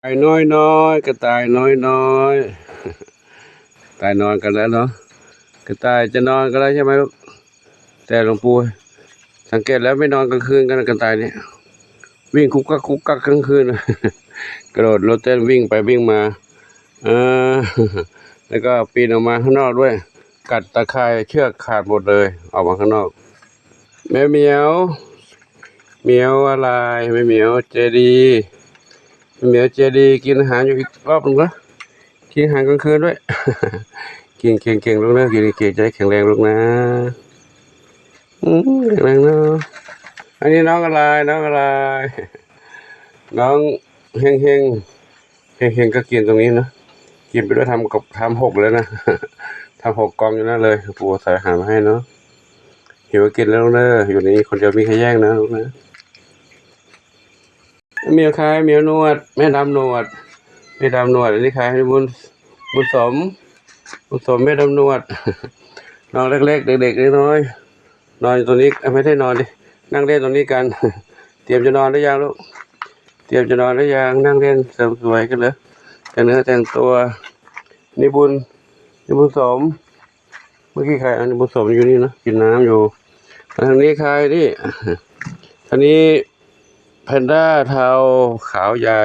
ไอ้น้อยน้อยกระต่ายน้อยน้อยตายนอนกันแล้วเนาะกระต่ายจะนอนกันแล้วใช่ไหมลูกแต่หลวงปู่สังเกตแล้วไม่นอนกลางคืนกันกระต่ายเนี่ยวิ่งคุกกักคุกกักกลางคืนกระโดดโลดเต้นวิ่งไปวิ่งมาเออแล้วก็ปีนออกมาข้างนอกด้วยกัดตะข่ายเชือกขาดหมดเลยออกมาข้างนอกแม่เหมียวเหมียวอะไรแม่เหมียวเจดีเหมียวเจดีกินอาหารอยู่อีกรอบนึงนะกินอาหารกลางคืนด้วย เก่งลูกนะกินเก่งใจแข็งแรงลูกนะแข็งแรงเนาะอันนี้น้องอะไรน้องอะไรน้องเฮงเฮงเฮงก็กินตรงนี้นะกินไปด้วยทำหกเลยนะทำหกกองอยู่นั่นเลยปู่ใส่อาหารมาให้เนาะหิวกินแล้วลูกนะอยู่นี่คนเดียวมีใครแย่งนะลูกนะเมียวใครเมียวนวดแม่ดำหนวดแม่ดำหนวดอันนี้ใครบุญสมแม่ดำหนวดน้องเล็กๆเด็กๆน้อยๆนอนอยู่ตรงนี้ไม่ได้นอนดินั่งเล่นตรงนี้กัน เตรียมจะนอนหรือยังลูกเตรียมจะนอนหรือยังนั่งเล่นเสริมสวยกันเลยแต่งเนื้อแต่งตัวนี่บุญสมเมื่อกี้ใครอันนี้บุญสมอยู่นี่นะกินน้ำอยู่ทางนี้ใครนี่ทางนี้แพนด้าเทาขาวใหญ่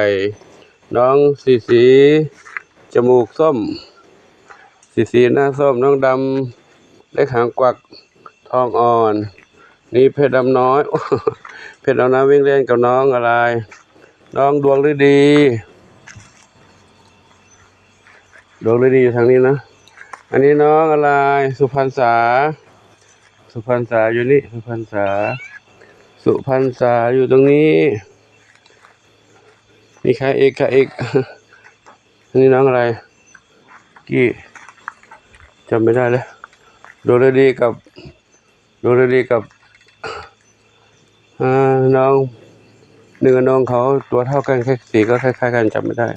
น้องสีจมูกส้มสีหน้าส้มน้องดำเล็กหางกวักทองอ่อนนี่เพชรดำน้อย เพชรดำน้อยวิ่งเล่นกับน้องอะไรน้องดวงฤดีอยู่ทางนี้นะอันนี้น้องอะไรสุพรรณษาอยู่นี่สุพรรณษาอยู่ตรงนี้มีใครอีกอันนี้น้องอะไรกี้จำไม่ได้เลยดวงฤดีกับน้องหนึ่งกับน้องเขาตัวเท่ากันแค่สีก็คล้ายๆกันจำไม่ได้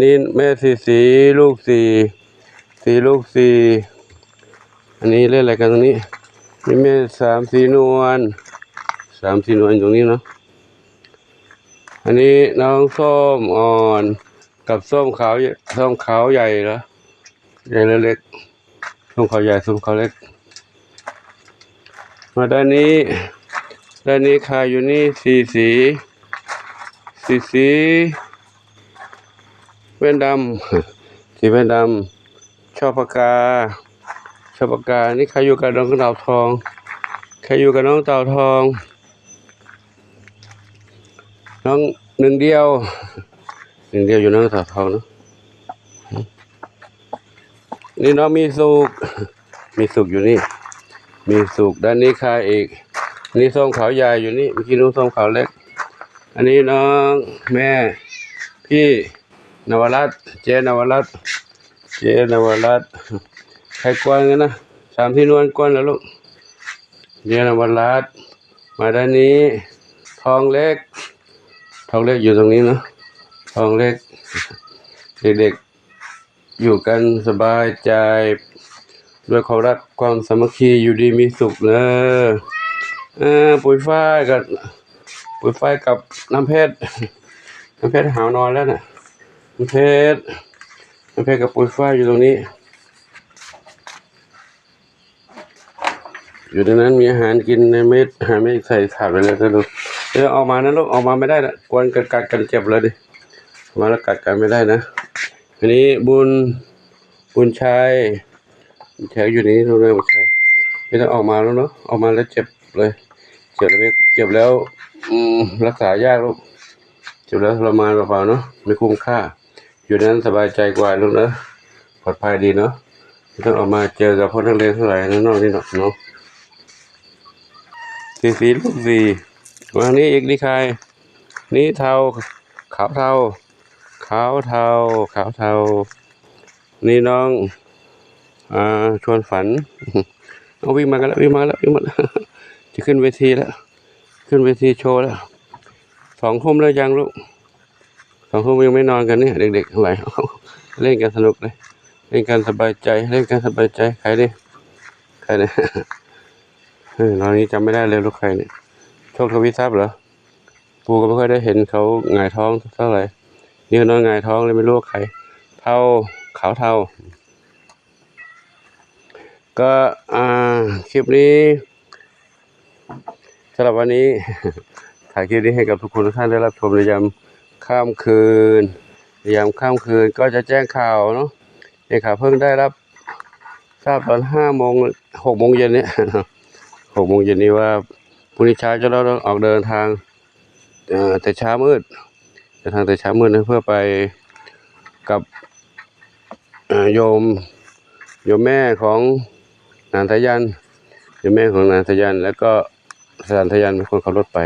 นี่แม่สีลูกสี่อันนี้เล่นอะไรกันตรงนี้นี่แม่สามสีนวลตรงนี้เนาะอันนี้น้องส้มอ่อนกับส้มขาวใหญ่เหรอใหญ่เล็กส้มขาวใหญ่ส้มขาวเล็กมาด้านนี้ใครอยู่นี่สีแว่นดำสีแว่นดำชอบปากกานี่ใครอยู่กับน้องเต่าทองน้องหนึ่งเดียวอยู่น้องเต่าทองเนาะนี่น้องมีสุกอยู่นี่มีสุกด้านนี้ใครอีกนี่ส้มขาวใหญ่อยู่นี่เมื่อกี้น้องส้มขาวเล็กอันนี้น้องแม่พี่นวรัตน์เจนวรัตน์ใครกวนกันนะสามพี่นวลกวนแล้วลูกเจนวรัตน์มาด้านนี้ทองเล็กอยู่ตรงนี้เนาะทองเล็กเด็กๆอยู่กันสบายใจด้วยความรักความสามัคคีอยู่ดีมีสุขเนอะปุ๋ยฝ้ายกับน้ำเพชรหาวนอนแล้วน่ะน้ำเพชรกับปุ๋ยฝ้ายอยู่ตรงนี้อยู่ตรงนั้นมีอาหารกินในเม็ดอาหารไม่ใส่ถาดไปเลยนะลูกเดี๋ยวออกมานะลูกออกมาไม่ได้นะกวนกัดกันเจ็บเลยดิมาแล้วกัดกันไม่ได้นะอันนี้บุญชัยอยู่นี่ตรงนี้บุญชัยไม่ต้องออกมาแล้วเนาะออกมาแล้วเจ็บเลยเจ็บแล้วรักษายากลูกเจ็บแล้วทรมานเปล่าๆเนาะไม่คุ้มค่าอยู่นั้นสบายใจกว่าลูกนะปลอดภัยดีเนาะไม่ต้องออกมาเจอกับพ่อนักเรียนเท่าไหร่นะนอกนี่เนาะสีลูกสี่วันนี้อีกนี่ใครนี่เทาขาวเทานี่น้องชวนฝันเอาวิ่งมาแล้วจะขึ้นเวทีแล้วโชว์แล้ว2 ทุ่มแล้วยังลูก2 ทุ่มยังไม่นอนกันเนี่ยเด็กๆทั้งหลายเล่นกันสนุกเลยเล่นกันสบายใจใครเนี่ยตอนนี้จำไม่ได้เลยลูกใครเนี่ยโชคทวีทรัพย์เหรอปูก็ไม่ค่อยได้เห็นเขาหงายท้องเท่าไหร่ นี่นอนหงายท้องเลยไม่รู้ว่าใครเท่าขาวเท่าก็คลิปนี้สำหรับวันนี้ ถ่ายคลิปนี้ให้กับทุกคนทุกท่านได้รับชมในยามค่ำคืนก็จะแจ้งข่าวเนาะแจ้งข่าวเพิ่งได้รับทราบตอน6 โมงเย็นนี้ 6 โมงเย็นนี้ว่าพรุ่งนี้เช้าจะเราต้องออกเดินทางแต่เช้ามืดเดินทางแต่เช้ามืดนะเพื่อไปกับโยมแม่ของนางทายันโยมแม่ของนางทายันแล้วก็สถานทายันเป็นคนขับรถไป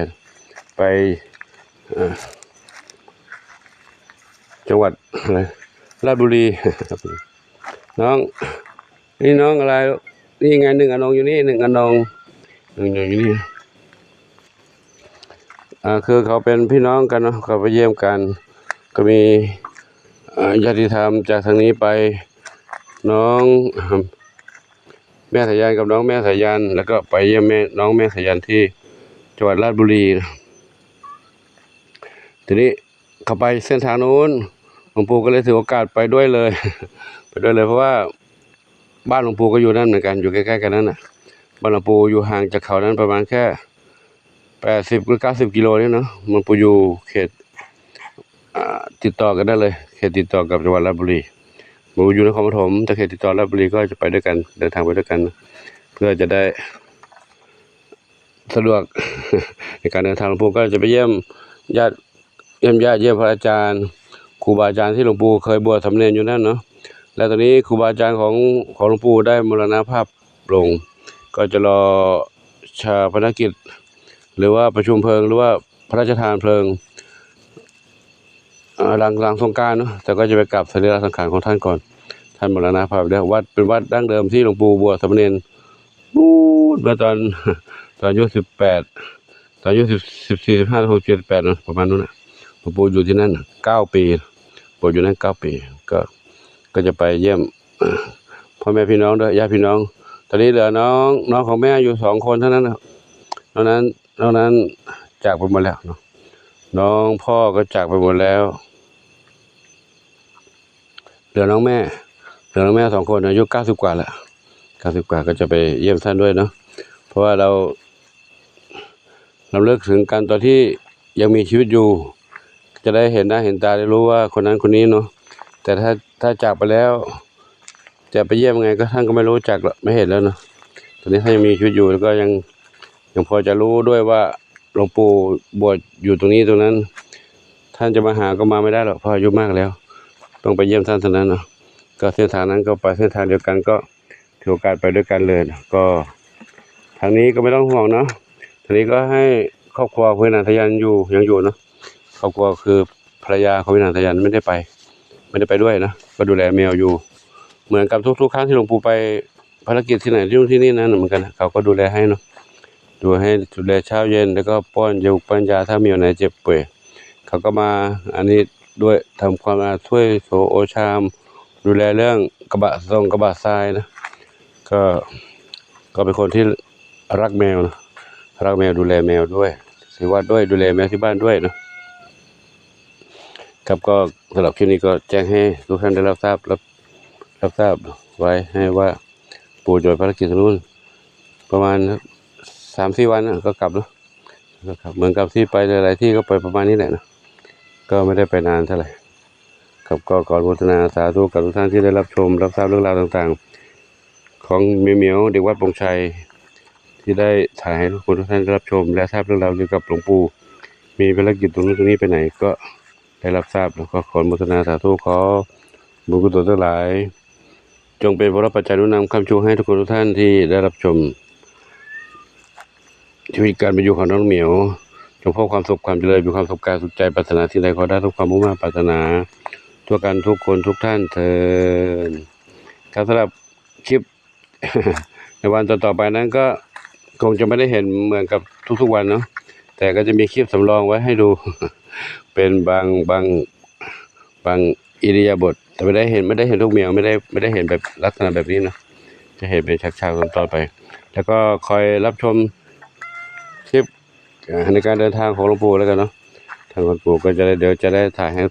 จังหวัดอะไรราชบุรี น้องนี่น้องอะไรนี่ไงหนึ่งอนงอยู่นี่หนึ่งอนงอยู่นี่คือเขาเป็นพี่น้องกันเนาะเขาไปเยี่ยมกันก็มีญาติธรรมจากทางนี้ไปน้องแม่สายันกับน้องแม่สายันแล้วก็ไปเยี่ยมน้องแม่สายันที่จังหวัดราชบุรีทีนี้เขาไปเส้นทางนู้นหลวงปู่ก็เลยถือโอกาสไปด้วยเลย ไปด้วยเลยเพราะว่าบ้านหลวงปู่ก็อยู่นั่นเหมือนกันอยู่ใกล้ๆกันนั่นน่ะบ้านหลวงปู่อยู่ห่างจากเขานั้นประมาณแค่80 หรือ 90 กิโลนี่เนาะหลวงปู่อยู่เขตติดต่อกันได้เลยเขตติดต่อกับจังหวัดราชบุรีหลวงปู่อยู่นครปฐมแต่เขตติดต่อราชบุรีก็จะไปด้วยกันเดินทางไปด้วยกันเพื่อจะได้สะดวก ในการเดินทางหลวงปู่ก็จะไปเยี่ยมญาติเยี่ยมพระอาจารย์ครูบาอาจารย์ที่หลวงปู่เคยบวชสามเณรอยู่นั่นเนาะและตอนนี้ครูบาอาจารย์ของหลวงปู่ได้มรณภาพลงก็จะรอชาปนกิจหรือว่าประชุมเพลิงหรือว่าพระราชทานเพลิงหลังสงกรานต์เนาะแต่ก็จะไปกราบสรีระสังขารของท่านก่อนท่านมรณภาพแล้ววัดเป็นวัดดั้งเดิมที่หลวงปู่บวชสามเณรเมื่อตอนอายุ18ตอนอายุ14 15 16 17 18นะประมาณนั้นนะหลวงปู่อยู่ที่นั่น9 ปีปู่อยู่นั่น9 ปีก็จะไปเยี่ยมพ่อแม่พี่น้องด้วยญาติพี่น้องตอนนี้เหลือน้องของแม่อยู่2 คนเท่านั้นนะนอกนั้นจากไปหมดแล้วเนาะน้องพ่อก็จากไปหมดแล้วเหลือน้องแม่2 คนอายุ90 กว่าแล้ว90 กว่าก็จะไปเยี่ยมท่านด้วยเนาะเพราะว่าเราเลิกถึงกันตอนที่ยังมีชีวิตอยู่จะได้เห็นหน้าเห็นตาได้รู้ว่าคนนั้นคนนี้เนาะแต่ถ้าจากไปแล้วจะไปเยี่ยมไงก็ท่านก็ไม่รู้จักไม่เห็นแล้วเนาะตอนนี้ถ้ายังมีชีวิตอยู่แล้วก็ยังพอจะรู้ด้วยว่าหลวงปู่บวชอยู่ตรงนี้ตรงนั้นท่านจะมาหาก็มาไม่ได้หรอกเพราะอายุมากแล้วต้องไปเยี่ยมท่านเท่านั้นเนาะก็เส้นทางนั้นก็ไปเส้นทางเดียวกันก็ถือโอกาสไปด้วยกันเลยก็ทางนี้ก็ไม่ต้องห่วงเนาะทางนี้ก็ให้ครอบครัวคุณนางทยันยังอยู่เนาะครอบครัวคือภรรยาของคุณนางทยันไม่ได้ไปด้วยนะก็ดูแลแมวอยู่เหมือนกับทุกครั้งที่หลวงปู่ไปภารกิจที่ไหนที่นู่นที่นี่นั่นเหมือนกันเขาก็ดูแลให้เนาะดูแลเช้าเย็นแล้วก็ป้อนยาถ้ามีอะไรเจ็บป่วยเขาก็มาอันนี้ด้วยทำความสะอาดถ้วยโถโอชามดูแลเรื่องกระบะทรายนะก็เป็นคนที่รักแมวนะรักแมวดูแลแมวด้วยถือว่าด้วยดูแลแมวที่บ้านด้วยนะครับก็สำหรับคลิปนี้ก็แจ้งให้ทุกท่านได้รับทราบไว้ให้ว่าปู่จบภารกิจนู้นประมาณ3-4 วันก็กลับแล้วเหมือนกับที่ไปหลายๆที่ก็ไปประมาณนี้แหละนะก็ไม่ได้ไปนานเท่าไหร่ครับก็ขออนุโมทนาสาธุกับทุกท่านที่ได้รับชมรับทราบเรื่องราวต่างๆของเหมียวเด็กวัดปงชัยที่ได้ถ่ายให้ทุกคนทุกท่านได้รับชมและทราบเรื่องราวเกี่ยวกับหลวงปู่มีภารกิจตรงนู้นตรงนี้ไปไหนก็ได้รับทราบแล้วก็ขออนุโมทนาสาธุขอบุญกุศลทั้งหลายจงเป็นพระปัจจัยหนุนนำคำชูให้ทุกคนทุกท่านที่ได้รับชมชีวิตการเป็นอยู่ของน้องเหมียวจงพบความสุขความเจริญมีความสุขกายสุขใจปรารถนาที่ใดขอได้ทุกความมุ่งมั่นปรารถนาทั่วกันทุกคนทุกท่านเถิดครับสำหรับคลิป ในวันต่อๆไปนั้นก็คงจะไม่ได้เห็นเหมือนกับทุกๆวันเนาะแต่ก็จะมีคลิปสำรองไว้ให้ดู เป็นบางอิริยาบถแต่ไม่ได้เห็นทุกเหมียวไม่ได้เห็นแบบลักษณะแบบนี้นะจะเห็นเป็นฉากๆตอนไปแล้วก็คอยรับชมคลิปในการเดินทางของหลวงปู่แล้วกันเนาะ ทางคนปู่ก็จะได้เดี๋ยวจะได้ถ่ายให้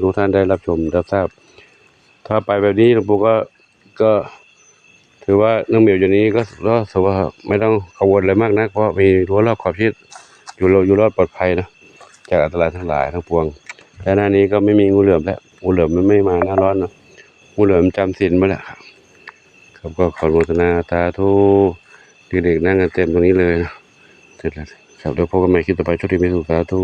ทุกท่านได้รับชมรับทราบถ้าไปแบบนี้หลวงปู่ก็ถือว่าน้องเหมียวอยู่นี้ก็ถือว่าไม่ต้องกังวลอะไรมากนักเพราะมีรั้วรอบขอบชิดอยู่รอดปลอดภัยนะจากอันตรายทั้งหลายทั้งปวงแต่หน้านี้ก็ไม่มีงูเหลือมแล้วงูเหลือมมันไม่มาหน้าร้อนเนาะงูเหลือมจำศีลมาแล้วครับก็ขออนุโมทนาสาธุเด็กๆนั่งกันเต็มตรงนี้เลยนะเสร็จแล้วครับเดี๋ยวพบกันใหม่คลิปต่อไปโชคดีมีสุขสาธุ